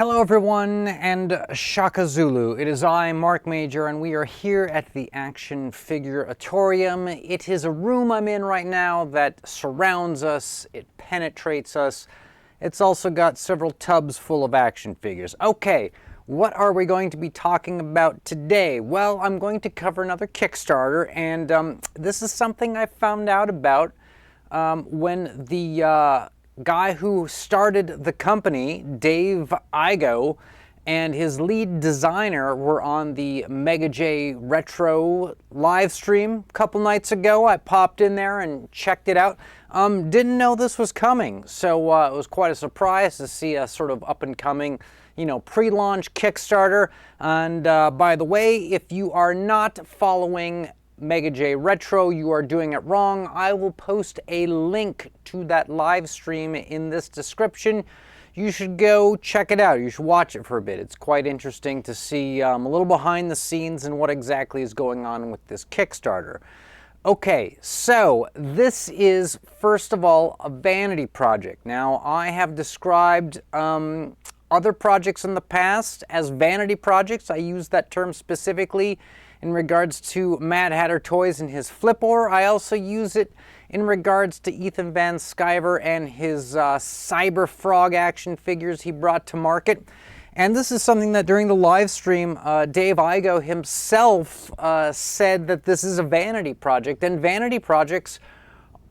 Hello everyone, and Shaka Zulu. It is I, Mark Major, and we are here at the Action Figuratorium. It is a room I'm in right now that surrounds us, it penetrates us. It's also got several tubs full of action figures. Okay, what are we going to be talking about today? Well, I'm going to cover another Kickstarter, and this is something I found out about when the guy who started the company, Dave Igo, and his lead designer were on the Mega J Retro live stream a couple nights ago. I popped in there and checked it out. Didn't know this was coming, so it was quite a surprise to see a sort of up-and-coming, pre-launch Kickstarter. And by the way, if you are not following Mega J Retro, you are doing it wrong. I will post a link to that live stream in this description. You should go check it out. You should watch it for a bit. It's quite interesting to see a little behind the scenes and what exactly is going on with this Kickstarter. Okay, so this is, first of all, a vanity project. Now, I have described other projects in the past as vanity projects. I use that term specifically in regards to Mad Hatter Toys and his Flip-Or. I also use it in regards to Ethan Van Sciver and his Cyber Frog action figures he brought to market. And this is something that during the live stream, Dave Igo himself said that this is a vanity project, and vanity projects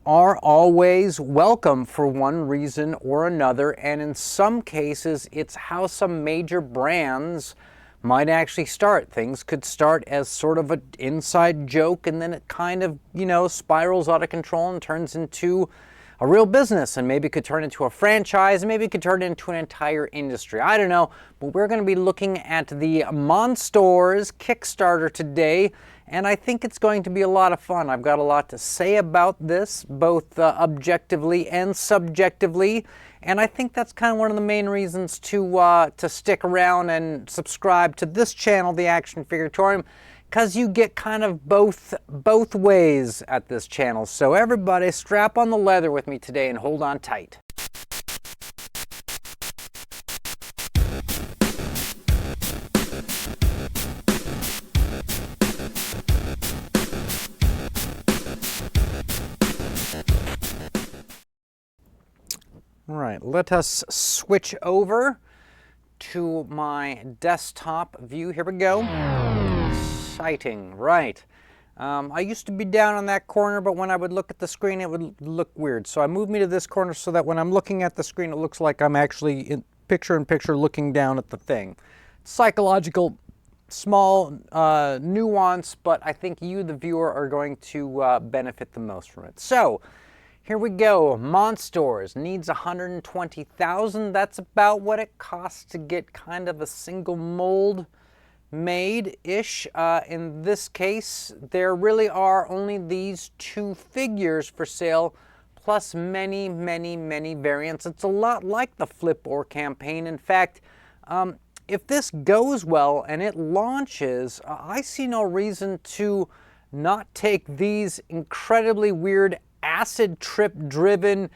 are always welcome for one reason or another, and in some cases, it's how some major brands might actually start. Things could start as sort of an inside joke, and then it kind of, spirals out of control and turns into a real business, and maybe could turn into a franchise, and maybe it could turn into an entire industry. I don't know, but we're going to be looking at the Monstors Kickstarter today, and I think it's going to be a lot of fun. I've got a lot to say about this, both objectively and subjectively, and I think that's kind of one of the main reasons to stick around and subscribe to this channel, the Action Figuratorium, because you get kind of both ways at this channel. So everybody strap on the leather with me today and hold on tight. All right, let us switch over to my desktop view. Here we go. Exciting, right. I used to be down on that corner, but when I would look at the screen, it would look weird. So I moved me to this corner so that when I'm looking at the screen, it looks like I'm actually in picture looking down at the thing. Psychological, small nuance, but I think you, the viewer, are going to benefit the most from it. So, here we go. Monstors needs $120,000. That's about what it costs to get kind of a single mold made-ish. In this case, there really are only these two figures for sale, plus many variants. It's a lot like the Flip-Or campaign. In fact, if this goes well and it launches, I see no reason to not take these incredibly weird acid trip driven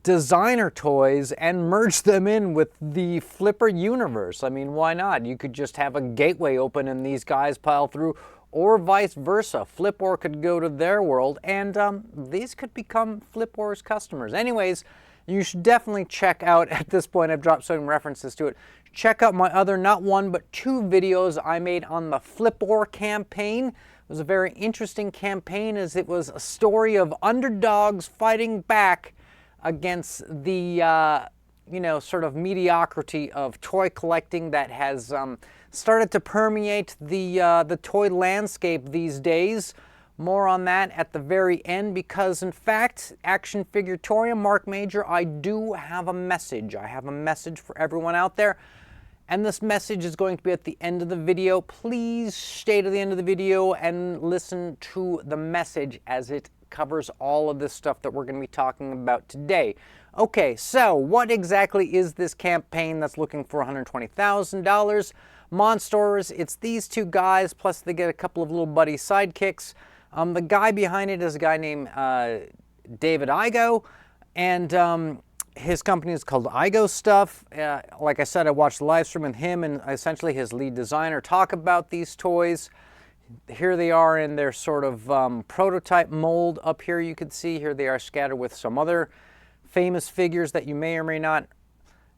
designer toys and merge them in with the Flipper universe. I mean, why not? You could just have a gateway open and these guys pile through, or vice versa. Flip-Or could go to their world, and these could become Flip-Or's customers. Anyways, you should definitely check out, at this point I've dropped some references to it, check out my other not one but two videos I made on the Flip-Or campaign. It was a very interesting campaign, as it was a story of underdogs fighting back against the, sort of mediocrity of toy collecting that has started to permeate the toy landscape these days. More on that at the very end, because in fact, Action Figuratorium, Mark Major, I do have a message. I have a message for everyone out there. And this message is going to be at the end of the video. Please stay to the end of the video and listen to the message, as it covers all of this stuff that we're going to be talking about today. Okay, so what exactly is this campaign that's looking for $120,000? Monsters, it's these two guys, plus they get a couple of little buddy sidekicks. The guy behind it is a guy named David Igo, and His company is called IgoStuff. Like I said, I watched the live stream with him and essentially his lead designer talk about these toys. Here they are in their sort of prototype mold up here. You can see here they are scattered with some other famous figures that you may or may not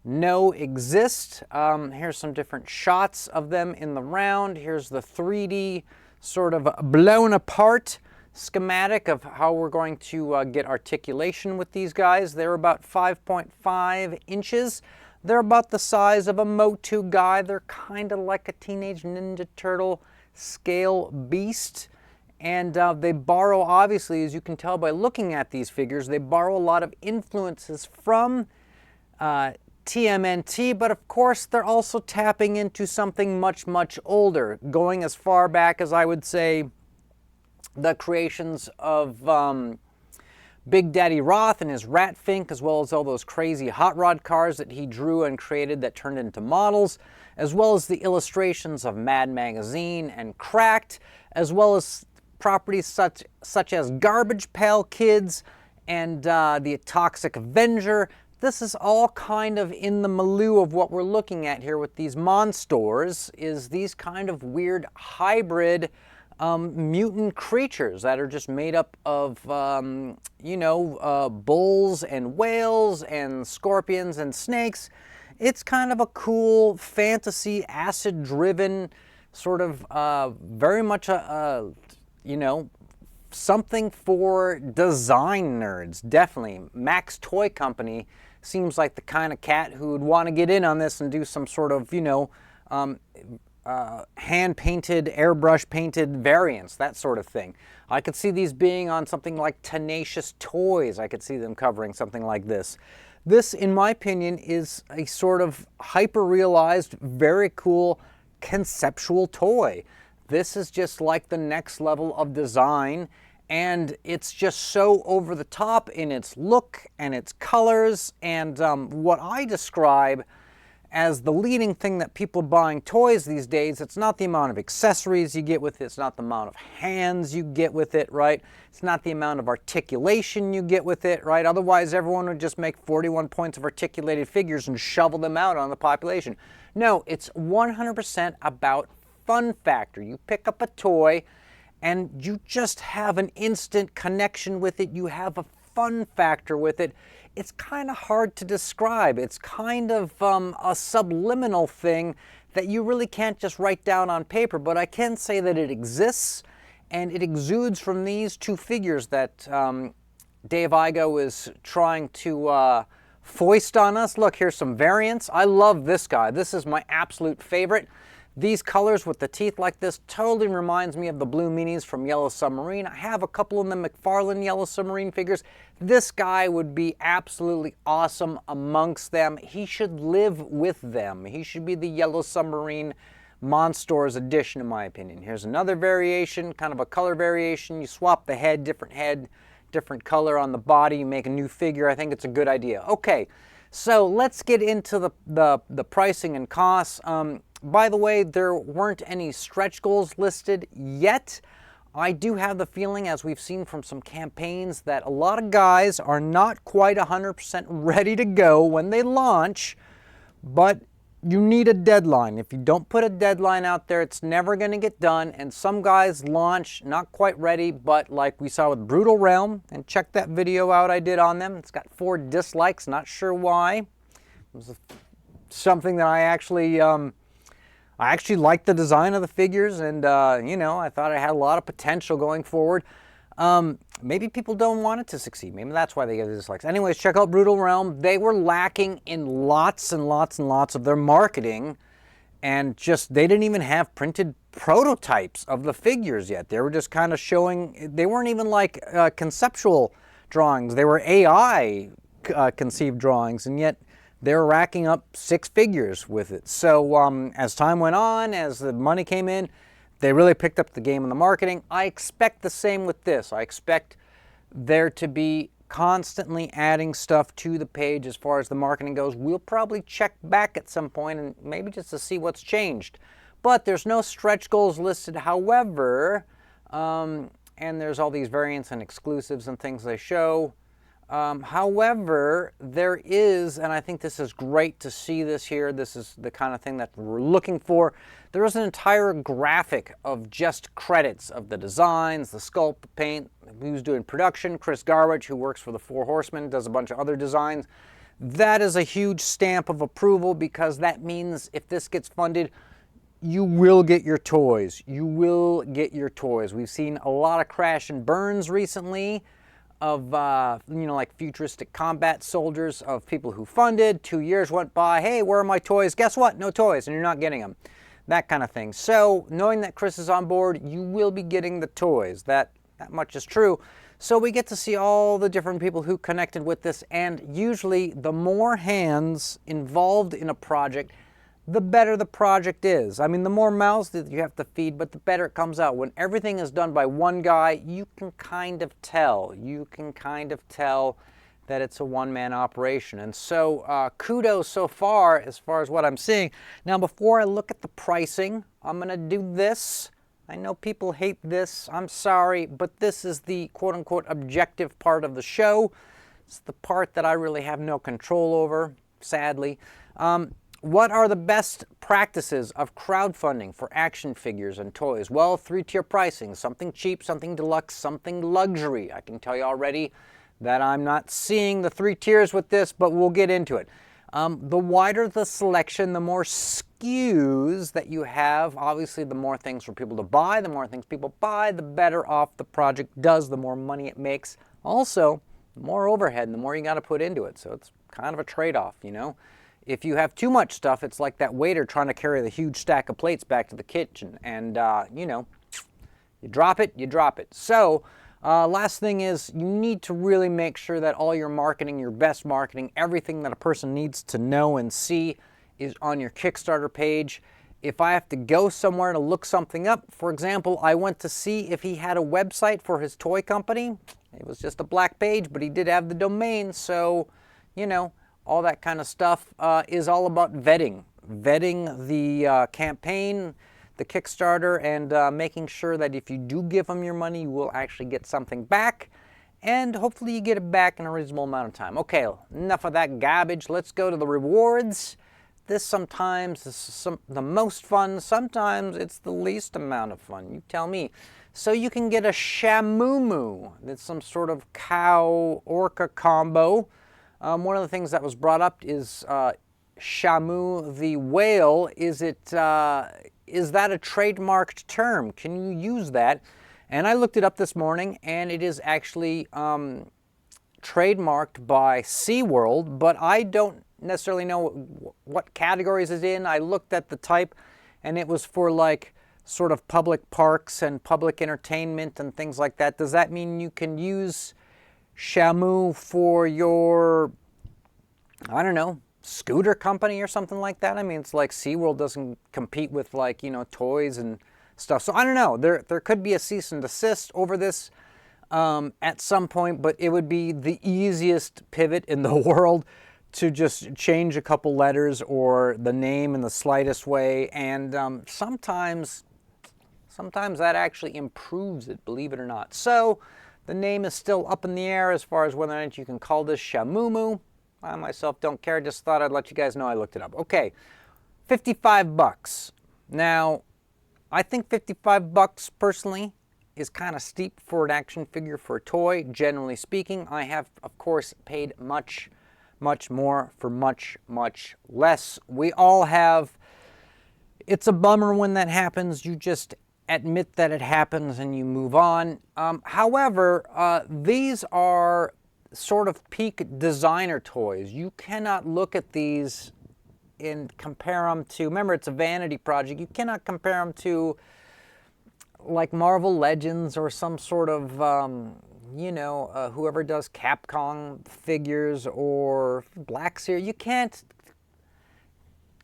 know exist. Here's some different shots of them in the round. Here's the 3D sort of blown apart schematic of how we're going to get articulation with these guys. They're about 5.5 inches. They're about the size of a Motu guy. They're kind of like a Teenage Ninja Turtle scale beast. And they borrow, obviously, as you can tell by looking at these figures, they borrow a lot of influences from TMNT, but of course they're also tapping into something much, much older, going as far back as I would say the creations of Big Daddy Roth and his Rat Fink, as well as all those crazy hot rod cars that he drew and created that turned into models, as well as the illustrations of Mad Magazine and Cracked, as well as properties such as Garbage Pail Kids and the Toxic Avenger. This is all kind of in the milieu of what we're looking at here with these Monstors, is these kind of weird hybrid mutant creatures that are just made up of, bulls and whales and scorpions and snakes. It's kind of a cool fantasy, acid-driven, sort of very much something for design nerds, definitely. Max Toy Company seems like the kind of cat who would want to get in on this and do some sort of, hand-painted, airbrush-painted variants, that sort of thing. I could see these being on something like Tenacious Toys. I could see them covering something like this. This, in my opinion, is a sort of hyper-realized, very cool, conceptual toy. This is just like the next level of design, and it's just so over the top in its look and its colors, and what I describe as the leading thing that people buying toys these days. It's not the amount of accessories you get with it, it's not the amount of hands you get with it, right? It's not the amount of articulation you get with it, right? Otherwise, everyone would just make 41 points of articulated figures and shovel them out on the population. No, it's 100% about fun factor. You pick up a toy and you just have an instant connection with it. You have a fun factor with it. It's kind of hard to describe. It's kind of a subliminal thing that you really can't just write down on paper, but I can say that it exists, and it exudes from these two figures that Dave Igo is trying to foist on us. Look, here's some variants. I love this guy. This is my absolute favorite. These colors with the teeth like this totally reminds me of the Blue Meanies from Yellow Submarine. I have a couple of the McFarlane Yellow Submarine figures. This guy would be absolutely awesome amongst them. He should live with them. He should be the Yellow Submarine Monstors edition, in my opinion. Here's another variation, kind of a color variation. You swap the head, different color on the body, you make a new figure. I think it's a good idea. Okay, so let's get into the pricing and costs. By the way, there weren't any stretch goals listed yet. I do have the feeling, as we've seen from some campaigns, that a lot of guys are not quite 100% ready to go when they launch, but you need a deadline. If you don't put a deadline out there, it's never going to get done, and some guys launch not quite ready, but like we saw with Brutal Realm, and check that video out I did on them. It's got 4 dislikes, not sure why. It was something that I actually liked the design of the figures, and I thought it had a lot of potential going forward. Maybe people don't want it to succeed. Maybe that's why they give the dislikes. Anyways, check out Brutal Realm. They were lacking in lots and lots and lots of their marketing, and they didn't even have printed prototypes of the figures yet. They were just kind of showing, they weren't even like conceptual drawings. They were AI conceived drawings, and yet they're racking up 6 figures with it. So as time went on, as the money came in, they really picked up the game in the marketing. I expect the same with this. I expect there to be constantly adding stuff to the page as far as the marketing goes. We'll probably check back at some point and maybe just to see what's changed. But there's no stretch goals listed, however, and there's all these variants and exclusives and things they show. However, there is, and I think this is great to see this here, this is the kind of thing that we're looking for, there is an entire graphic of just credits of the designs, the sculpt, the paint, who's doing production. Chris Garwich, who works for the Four Horsemen, does a bunch of other designs. That is a huge stamp of approval, because that means if this gets funded, you will get your toys. You will get your toys. We've seen a lot of crash and burns recently of, like futuristic combat soldiers, of people who funded. 2 years went by. Hey, where are my toys? Guess what? No toys, and you're not getting them. That kind of thing. So knowing that Chris is on board, you will be getting the toys. That much is true. So we get to see all the different people who connected with this, and usually the more hands involved in a project, the better the project is. I mean, the more mouths that you have to feed, but the better it comes out. When everything is done by one guy, you can kind of tell. You can kind of tell that it's a one-man operation. And so kudos so far as what I'm seeing. Now, before I look at the pricing, I'm going to do this. I know people hate this. I'm sorry, but this is the quote-unquote objective part of the show. It's the part that I really have no control over, sadly. What are the best practices of crowdfunding for action figures and toys? Well, 3-tier pricing, something cheap, something deluxe, something luxury. I can tell you already that I'm not seeing the 3 tiers with this, but we'll get into it. The wider the selection, the more SKUs that you have, obviously the more things for people to buy. The more things people buy, the better off the project does, the more money it makes. Also, the more overhead and the more you got to put into it. So it's kind of a trade-off, you know. If you have too much stuff, it's like that waiter trying to carry the huge stack of plates back to the kitchen. And, you drop it, you drop it. So, last thing is, you need to really make sure that all your marketing, your best marketing, everything that a person needs to know and see is on your Kickstarter page. If I have to go somewhere to look something up, for example, I went to see if he had a website for his toy company. It was just a black page, but he did have the domain, so, all that kind of stuff is all about vetting the campaign, the Kickstarter, and making sure that if you do give them your money, you will actually get something back, and hopefully you get it back in a reasonable amount of time. Okay, enough of that garbage. Let's go to the rewards. This sometimes is the most fun. Sometimes it's the least amount of fun. You tell me. So you can get a Sham-moo-moo. That's some sort of cow-orca combo. One of the things that was brought up is Sham-moo the whale. Is that a trademarked term? Can you use that? And I looked it up this morning, and it is actually trademarked by SeaWorld, but I don't necessarily know what categories it's in. I looked at the type, and it was for like sort of public parks and public entertainment and things like that. Does that mean you can use Sham-moo for your, I don't know, scooter company or something like that? I mean, it's like SeaWorld doesn't compete with, like, toys and stuff. So I don't know. There could be a cease and desist over this at some point, but it would be the easiest pivot in the world to just change a couple letters or the name in the slightest way. And sometimes that actually improves it, believe it or not. So the name is still up in the air as far as whether or not you can call this Sham-moo-moo. I myself don't care. Just thought I'd let you guys know I looked it up. Okay, $55. Now, I think $55 personally is kind of steep for an action figure for a toy. Generally speaking, I have, of course, paid much more for much less. We all have. It's a bummer when that happens. You just admit that it happens and you move on. However, these are sort of peak designer toys. You cannot look at these and compare them to, remember, it's a vanity project. You cannot compare them to like Marvel Legends or some sort of, whoever does Capcom figures or Black Series. You can't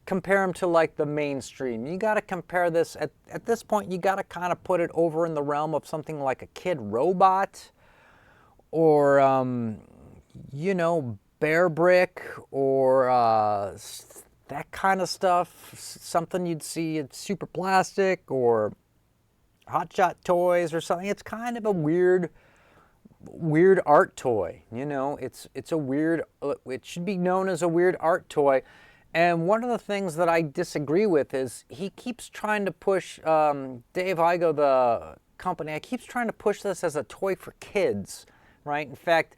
compare them to like the mainstream. You got to compare this, at this point, you got to kind of put it over in the realm of something like a Kid Robot or, Bear Brick or that kind of stuff. Something you'd see at Super Plastic or Hot Shot Toys or something. It's kind of a weird weird art toy. You know, it's a weird, it should be known as a weird art toy. And one of the things that I disagree with is he keeps trying to push, Dave Igo, the company, I keeps trying to push this as a toy for kids, right? In fact,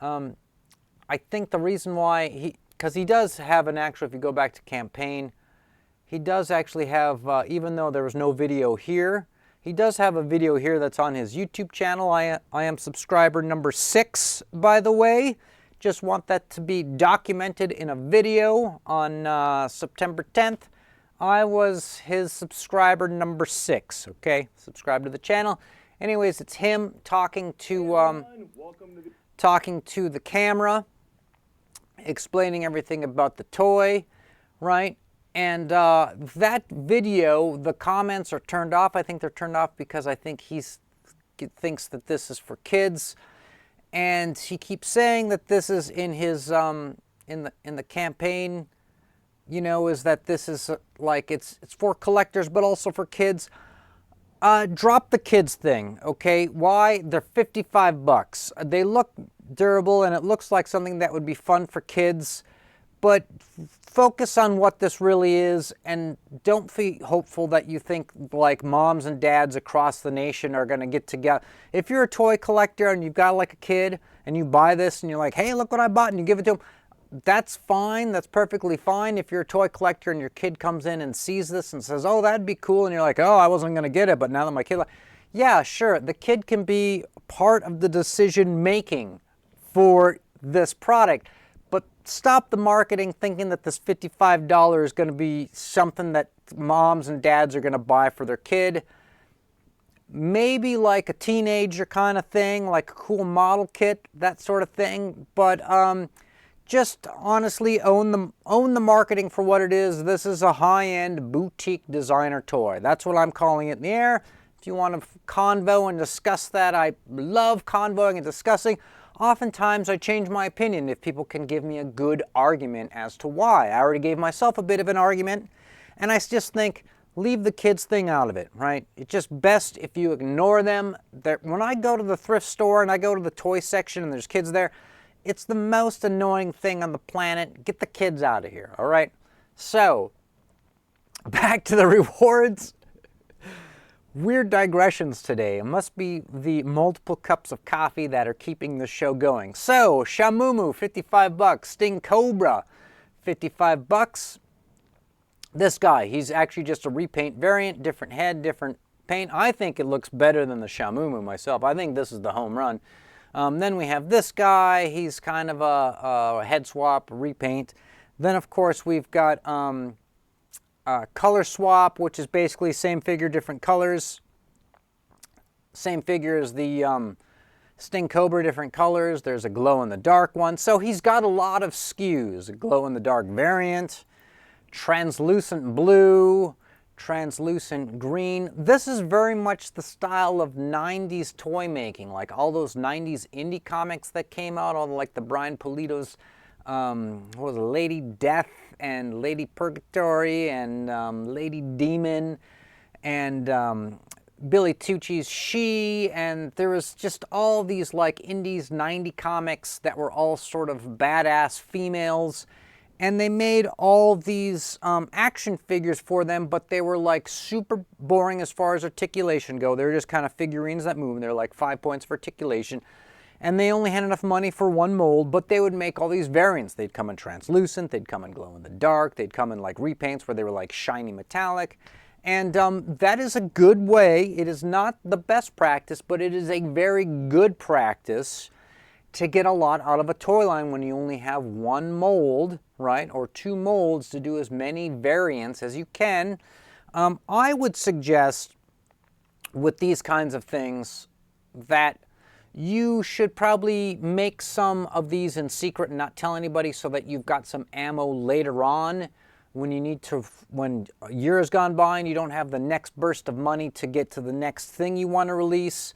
I think the reason why because he does have an actual, if you go back to campaign, he does actually have, even though there was no video here, he does have a video here that's on his YouTube channel. I am subscriber number 6, by the way. Just want that to be documented in a video on September 10th. I was his subscriber number 6, okay? Subscribe to the channel. Anyways, it's him talking to the camera, explaining everything about the toy, right? And that video, the comments are turned off. I think they're turned off because I think he thinks that this is for kids. And he keeps saying that this is in his in the campaign, you know, is that this is like it's for collectors but also for kids. Drop the kids thing, okay? Why? They're 55 bucks. They look durable and it looks like something that would be fun for kids, but focus on what this really is and don't be hopeful that you think like moms and dads across the nation are going to get together. If you're a toy collector and you've got like a kid and you buy this and you're like, hey, look what I bought, and you give it to them, that's fine. That's perfectly fine. If you're a toy collector and your kid comes in and sees this and says, oh, that'd be cool, and you're like, oh, I wasn't going to get it, but now that my kid, yeah, sure, the kid can be part of the decision making for this product. But stop the marketing thinking that this $55 is going to be something that moms and dads are going to buy for their kid. Maybe like a teenager kind of thing, like a cool model kit, that sort of thing. But just honestly own the marketing for what it is. This is a high-end boutique designer toy. That's what I'm calling it in the air. If you want to convo and discuss that, I love convoing and discussing. Oftentimes I change my opinion if people can give me a good argument as to why. I already gave myself a bit of an argument, and I just think, leave the kids thing out of it, right? It's just best if you ignore them. When I go to the thrift store and I go to the toy section and there's kids there, it's the most annoying thing on the planet. Get the kids out of here, all right? So, back to the rewards. Weird digressions today. It must be the multiple cups of coffee that are keeping the show going. So, Sham-moo-moo, 55 bucks. Sting Cobra, 55 bucks. This guy, he's actually just a repaint variant, different head, different paint. I think it looks better than the Sham-moo-moo myself. I think this is the home run. Then we have this guy. He's kind of a head swap, repaint. Then, of course, we've got color swap, which is basically same figure, different colors. Same figure as the Sting Cobra, different colors. There's a glow-in-the-dark one. So he's got a lot of SKUs. A glow-in-the-dark variant, translucent blue, translucent green. This is very much the style of 90s toy making, like all those 90s indie comics that came out, all like the Brian Pulido's what was it, Lady Death and Lady Purgatory and Lady Demon and Billy Tucci's She, and there was just all these like indies 90 comics that were all sort of badass females, and they made all these action figures for them, but they were like super boring as far as articulation go. They were just kind of figurines that move, and they're like 5 points for articulation. And they only had enough money for one mold, but they would make all these variants. They'd come in translucent, they'd come in glow-in-the-dark, they'd come in like repaints where they were like shiny metallic. And that is a good way. It is not the best practice, but it is a very good practice to get a lot out of a toy line when you only have one mold, right, or 2 molds to do as many variants as you can. I would suggest with these kinds of things that you should probably make some of these in secret and not tell anybody so that you've got some ammo later on when you need to, when a year has gone by and you don't have the next burst of money to get to the next thing you want to release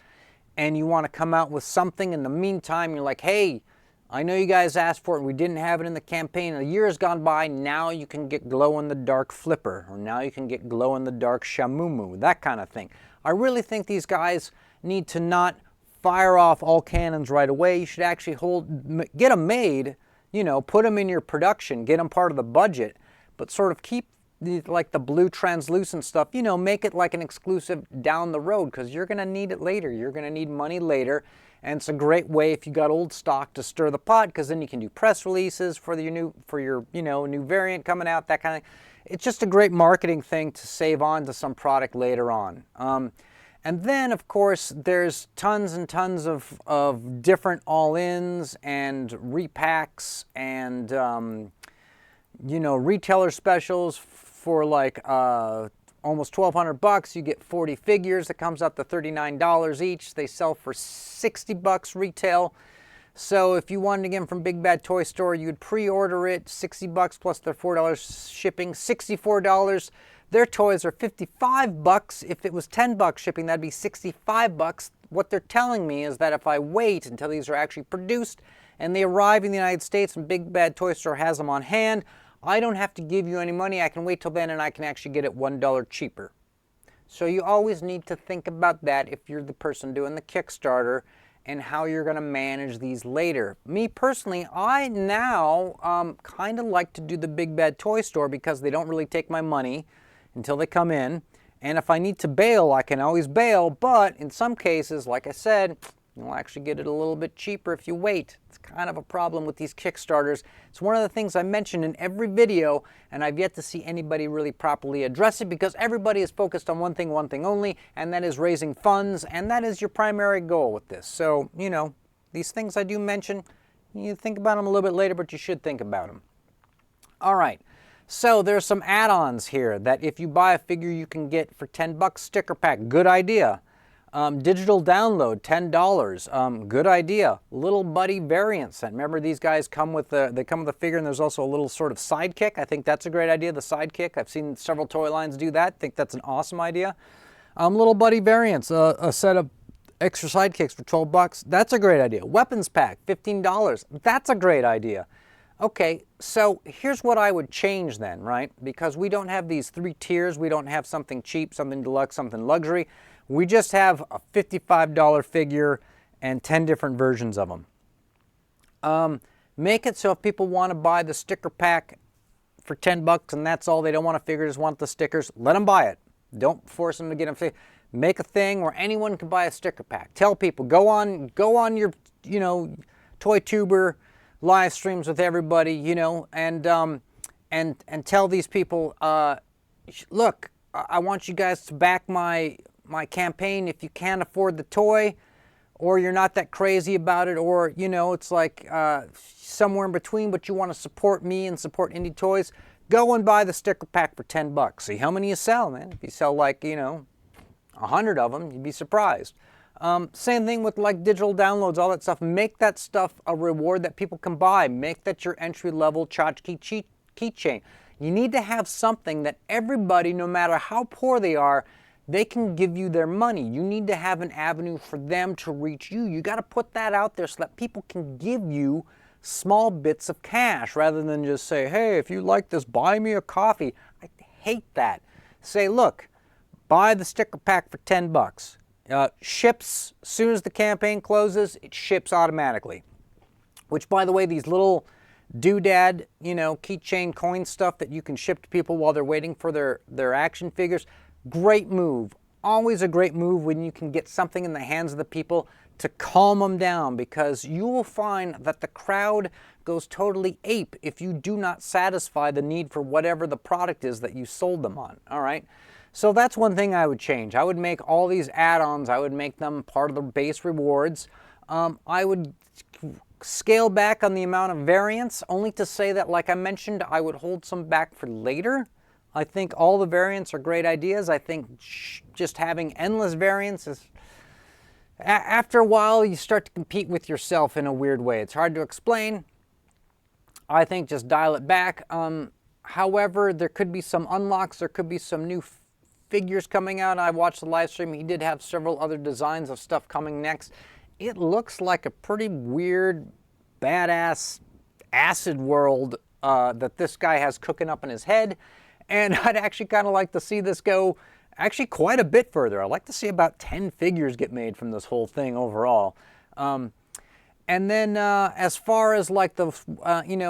and you want to come out with something. In the meantime, you're like, hey, I know you guys asked for it and we didn't have it in the campaign. A year has gone by, now you can get glow-in-the-dark Flipper, or now you can get glow-in-the-dark Sham-moo-moo, that kind of thing. I really think these guys need to not fire off all cannons right away. You should actually get them made, you know, put them in your production, get them part of the budget, but sort of keep like the blue translucent stuff, you know, make it like an exclusive down the road, because you're going to need it later. You're going to need money later. And it's a great way, if you got old stock, to stir the pot, because then you can do press releases for your you know, new variant coming out, that kind of. It's just a great marketing thing to save on to some product later on. And then, of course, there's tons and tons of different all-ins and repacks and, you know, retailer specials for like almost $1,200. You get 40 figures. That comes up to $39 each. They sell for $60 retail. So if you wanted to get them from Big Bad Toy Store, you'd pre-order it, $60 plus their $4 shipping, $64. Their toys are $55. If it was $10 shipping, that'd be $65. What they're telling me is that if I wait until these are actually produced and they arrive in the United States and Big Bad Toy Store has them on hand, I don't have to give you any money. I can wait till then and I can actually get it $1 cheaper. So you always need to think about that if you're the person doing the Kickstarter, and how you're going to manage these later. Me personally, I now kind of like to do the Big Bad Toy Store, because they don't really take my money until they come in. And if I need to bail, I can always bail. But in some cases, like I said, you'll actually get it a little bit cheaper if you wait. It's kind of a problem with these Kickstarters. It's one of the things I mention in every video, and I've yet to see anybody really properly address it, because everybody is focused on one thing only, and that is raising funds, and that is your primary goal with this. So, you know, these things I do mention, you think about them a little bit later, but you should think about them. All right. So there's some add-ons here that if you buy a figure you can get for $10. Sticker pack, good idea. Digital download, $10. Good idea. Little Buddy variant set. Remember, these guys come with a figure, and there's also a little sort of sidekick. I think that's a great idea, the sidekick. I've seen several toy lines do that. I think that's an awesome idea. Little Buddy variants, a set of extra sidekicks for $12. That's a great idea. Weapons pack, $15. That's a great idea. Okay, so here's what I would change then, right? Because we don't have these 3 tiers. We don't have something cheap, something deluxe, something luxury. We just have a $55 figure and 10 different versions of them. Make it so if people want to buy the sticker pack for $10 and that's all, they don't want a figure, just want the stickers, let them buy it. Don't force them to get them. Make a thing where anyone can buy a sticker pack. Tell people, go on your, you know, Toy Tuber live streams with everybody, you know, and tell these people, look, I want you guys to back my campaign. If you can't afford the toy, or you're not that crazy about it, or, you know, it's like somewhere in between, but you want to support me and support indie toys, go and buy the sticker pack for $10. See how many you sell, man. If you sell like, you know, 100 of them, you'd be surprised. Same thing with like digital downloads, all that stuff. Make that stuff a reward that people can buy. Make that your entry-level tchotchke keychain. You need to have something that everybody, no matter how poor they are, they can give you their money. You need to have an avenue for them to reach you. You got to put that out there so that people can give you small bits of cash, rather than just say, hey, if you like this, buy me a coffee. I hate that. Say, look, buy the sticker pack for $10. Ships, as soon as the campaign closes, it ships automatically. Which, by the way, these little doodad, you know, keychain coin stuff that you can ship to people while they're waiting for their action figures, great move. Always a great move when you can get something in the hands of the people to calm them down, because you will find that the crowd goes totally ape if you do not satisfy the need for whatever the product is that you sold them on, all right? So that's one thing I would change. I would make all these add-ons, I would make them part of the base rewards. I would scale back on the amount of variants, only to say that, like I mentioned, I would hold some back for later. I think all the variants are great ideas. I think just having endless variants is, after a while, you start to compete with yourself in a weird way. It's hard to explain. I think just dial it back. However, there could be some unlocks. There could be some new figures coming out. I watched the live stream. He did have several other designs of stuff coming next. It looks like a pretty weird, badass acid world that this guy has cooking up in his head. And I'd actually kind of like to see this go Actually, quite a bit further. I'd like to see about 10 figures get made from this whole thing overall. And then as far as like the,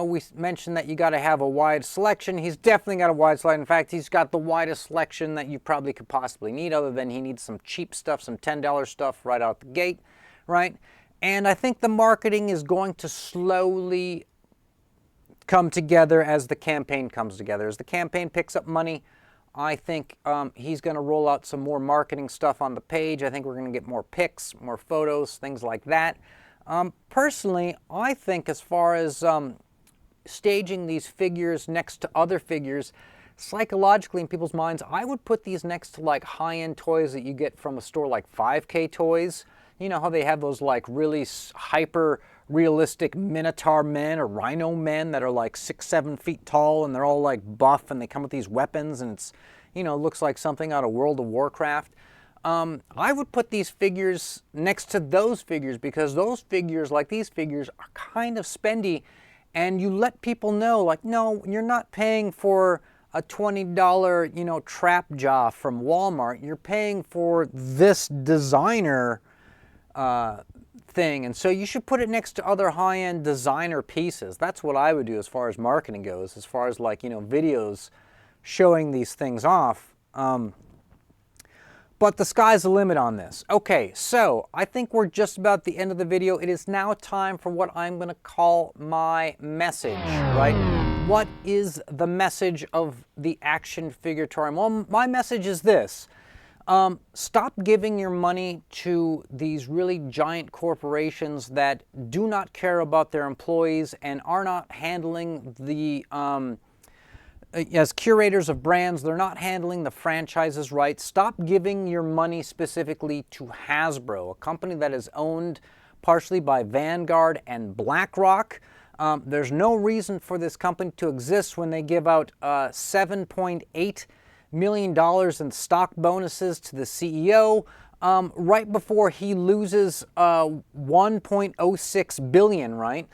we mentioned that you got to have a wide selection. He's definitely got a wide selection. In fact, he's got the widest selection that you probably could possibly need, other than he needs some cheap stuff, some $10 stuff right out the gate, right? And I think the marketing is going to slowly come together as the campaign comes together. As the campaign picks up money, I think he's going to roll out some more marketing stuff on the page. I think we're going to get more pics, more photos, things like that. Personally, I think as far as staging these figures next to other figures, psychologically in people's minds, I would put these next to like high-end toys that you get from a store like 5K Toys. You know how they have those like really hyper realistic Minotaur men or Rhino men that are like 6-7 feet tall, and they're all like buff, and they come with these weapons, and it's, looks like something out of World of Warcraft. I would put these figures next to those figures, because those figures, like these figures, are kind of spendy, and you let people know, like, no, you're not paying for a $20, trap jaw from Walmart. You're paying for this designer thing, and so you should put it next to other high-end designer pieces. That's what I would do as far as marketing goes, as far as like, videos showing these things off. But the sky's the limit on this. Okay, so I think we're just about the end of the video. It is now time for what I'm going to call my message, right? What is the message of the Action Figuratorium? Well, my message is this. Stop giving your money to these really giant corporations that do not care about their employees and are not handling the... as curators of brands, they're not handling the franchises right. Stop giving your money specifically to Hasbro, a company that is owned partially by Vanguard and BlackRock. There's no reason for this company to exist when they give out $7.8 million in stock bonuses to the CEO right before he loses $1.06 billion, right?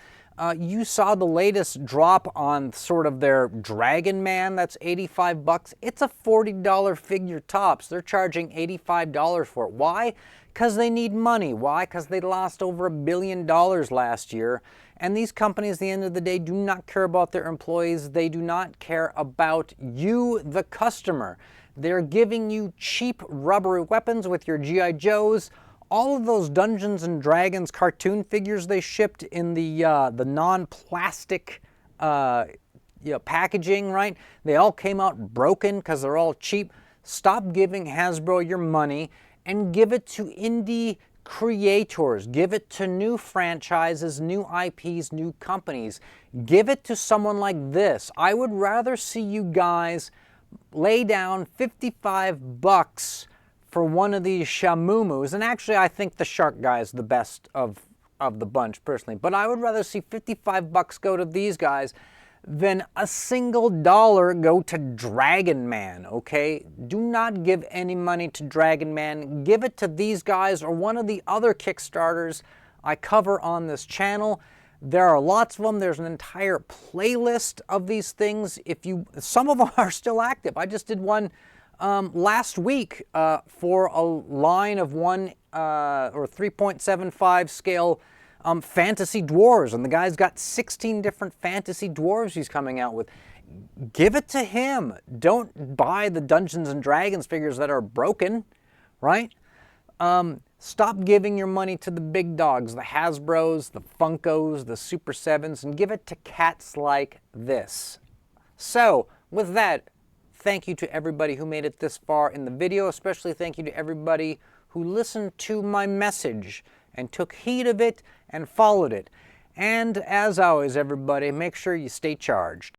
You saw the latest drop on sort of their Dragon Man, that's $85. It's a $40 figure tops. They're charging $85 for it. Why? Because they need money. Why? Because they lost over $1 billion last year. And these companies, at the end of the day, do not care about their employees. They do not care about you, the customer. They're giving you cheap rubber weapons with your G.I. Joes. All of those Dungeons and Dragons cartoon figures they shipped in the non-plastic packaging, right? They all came out broken because they're all cheap. Stop giving Hasbro your money and give it to indie creators. Give it to new franchises, new IPs, new companies. Give it to someone like this. I would rather see you guys lay down $55 for one of these Sham-moo-moos, and actually I think the shark guy is the best of the bunch personally, but I would rather see $55 go to these guys than a single dollar go to Dragon Man, okay? Do not give any money to Dragon Man. Give it to these guys or one of the other Kickstarters I cover on this channel. There are lots of them. There's an entire playlist of these things. Some of them are still active. I just did one last week for a line of 1 or 3.75 scale fantasy dwarves, and the guy's got 16 different fantasy dwarves he's coming out with. Give it to him. Don't buy the Dungeons and Dragons figures that are broken, right? Stop giving your money to the big dogs, the Hasbros, the Funkos, the Super 7s, and give it to cats like this. So, with that, thank you to everybody who made it this far in the video. Especially thank you to everybody who listened to my message and took heed of it and followed it. And as always, everybody, make sure you stay charged.